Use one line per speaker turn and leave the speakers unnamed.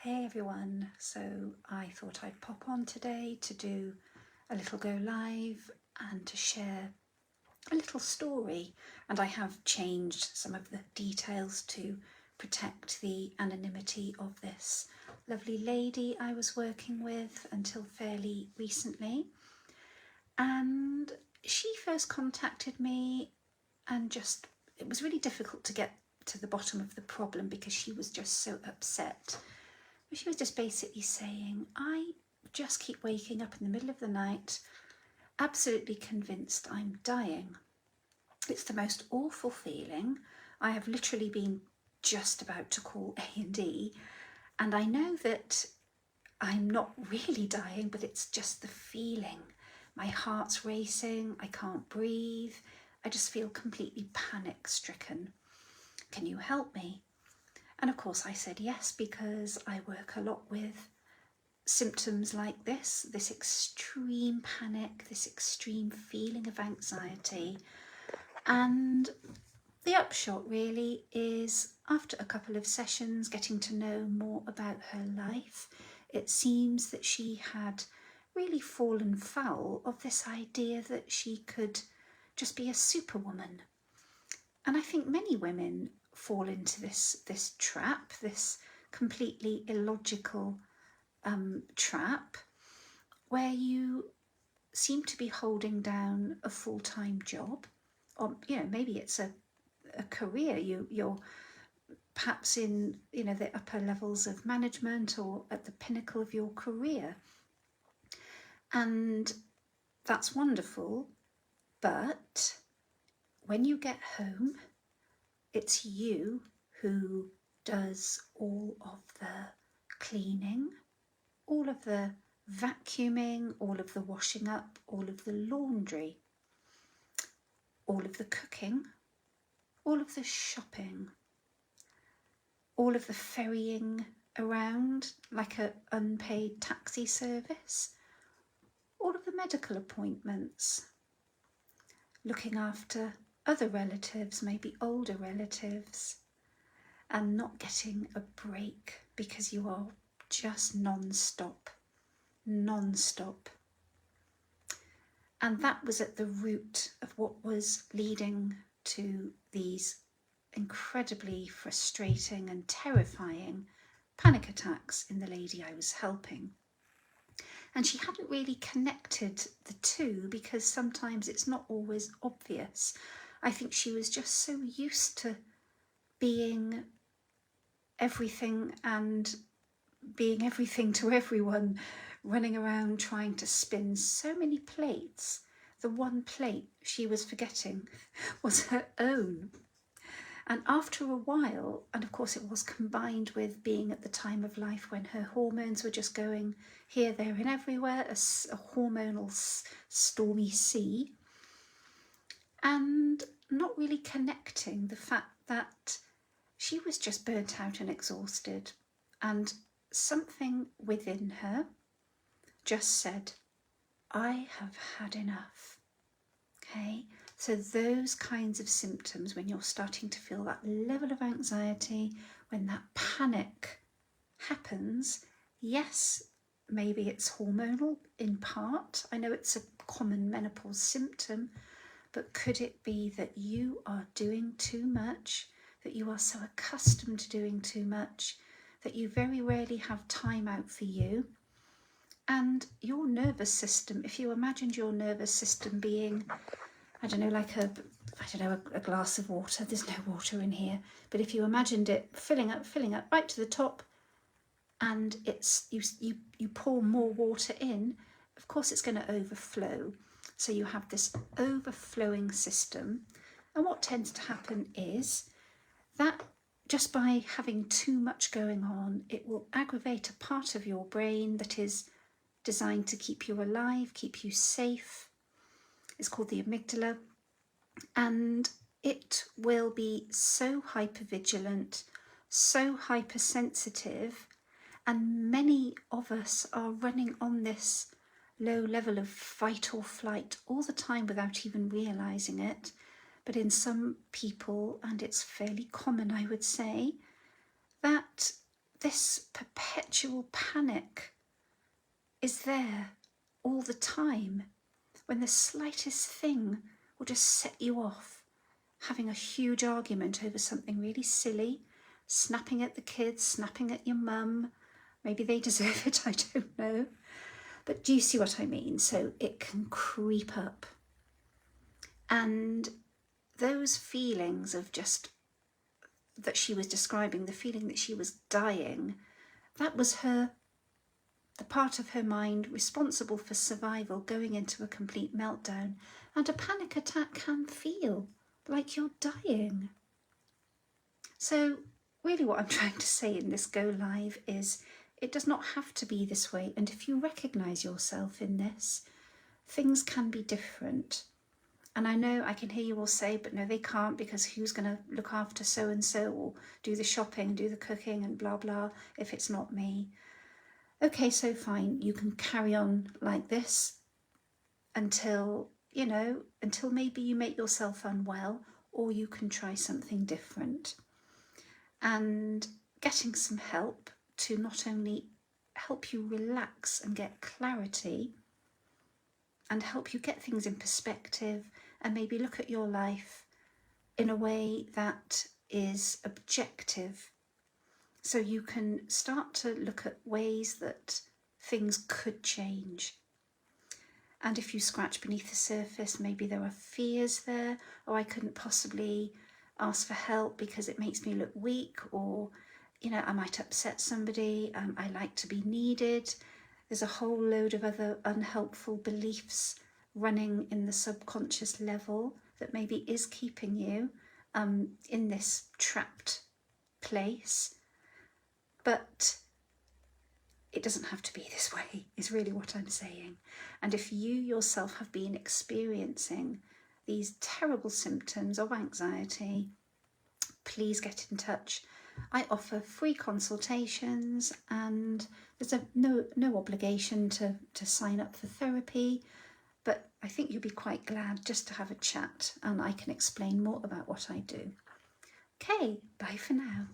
Hey everyone, so I thought I'd pop on today to do a little go live and to share a little story, and I have changed some of the details to protect the anonymity of this lovely lady I was working with until fairly recently. And she first contacted me and it was really difficult to get to the bottom of the problem because she was just so upset. She was just basically saying, I just keep waking up in the middle of the night, absolutely convinced I'm dying. It's the most awful feeling. I have literally been just about to call A&E, and I know that I'm not really dying, but it's just the feeling. My heart's racing, I can't breathe, I just feel completely panic-stricken. Can you help me? And of course I said yes, because I work a lot with symptoms like this extreme panic, this extreme feeling of anxiety. And the upshot really is, after a couple of sessions, getting to know more about her life, it seems that she had really fallen foul of this idea that she could just be a superwoman. And I think many women fall into this trap, this completely illogical trap, where you seem to be holding down a full-time job, or maybe it's a career. You're perhaps in the upper levels of management or at the pinnacle of your career, and that's wonderful. But when you get home, it's you who does all of the cleaning, all of the vacuuming, all of the washing up, all of the laundry, all of the cooking, all of the shopping, all of the ferrying around like an unpaid taxi service, all of the medical appointments, looking after other relatives, maybe older relatives, and not getting a break because you are just non-stop. And that was at the root of what was leading to these incredibly frustrating and terrifying panic attacks in the lady I was helping. And she hadn't really connected the two because sometimes it's not always obvious. I think she was just so used to being everything and being everything to everyone, running around trying to spin so many plates. The one plate she was forgetting was her own. And after a while, and of course it was combined with being at the time of life when her hormones were just going here, there and everywhere, a hormonal stormy sea, and not really connecting the fact that she was just burnt out and exhausted, and something within her just said, I have had enough. Okay, so those kinds of symptoms, when you're starting to feel that level of anxiety, when that panic happens, yes, maybe it's hormonal in part. I know it's a common menopause symptom, but could it be that you are doing too much, that you are so accustomed to doing too much, that you very rarely have time out for you? And your nervous system, if you imagined your nervous system being, I don't know, like a glass of water. There's no water in here, but if you imagined it filling up right to the top, and it's you pour more water in, of course it's going to overflow. So you have this overflowing system, and what tends to happen is that just by having too much going on, it will aggravate a part of your brain that is designed to keep you alive, keep you safe. It's called the amygdala, and it will be so hypervigilant, so hypersensitive, and many of us are running on this low level of fight or flight all the time without even realising it. But in some people, and it's fairly common I would say, that this perpetual panic is there all the time, when the slightest thing will just set you off, having a huge argument over something really silly, snapping at the kids, snapping at your mum. Maybe they deserve it, I don't know. But do you see what I mean? So it can creep up. And those feelings of just, that she was describing, the feeling that she was dying, that was her, the part of her mind responsible for survival going into a complete meltdown. And a panic attack can feel like you're dying. So really what I'm trying to say in this go live is it does not have to be this way. And if you recognise yourself in this, things can be different. And I know I can hear you all say, but no, they can't, because who's going to look after so-and-so or do the shopping, do the cooking and blah, blah, if it's not me. Okay, so fine, you can carry on like this until, you know, until maybe you make yourself unwell, or you can try something different. And getting some help to not only help you relax and get clarity and help you get things in perspective and maybe look at your life in a way that is objective. So you can start to look at ways that things could change. And if you scratch beneath the surface, maybe there are fears there. Oh, I couldn't possibly ask for help because it makes me look weak, or, you know, I might upset somebody. I like to be needed. There's a whole load of other unhelpful beliefs running in the subconscious level that maybe is keeping you in this trapped place. But it doesn't have to be this way, is really what I'm saying. And if you yourself have been experiencing these terrible symptoms of anxiety, please get in touch. I offer free consultations, and there's no obligation to sign up for therapy, but I think you'll be quite glad just to have a chat, and I can explain more about what I do. Okay, bye for now.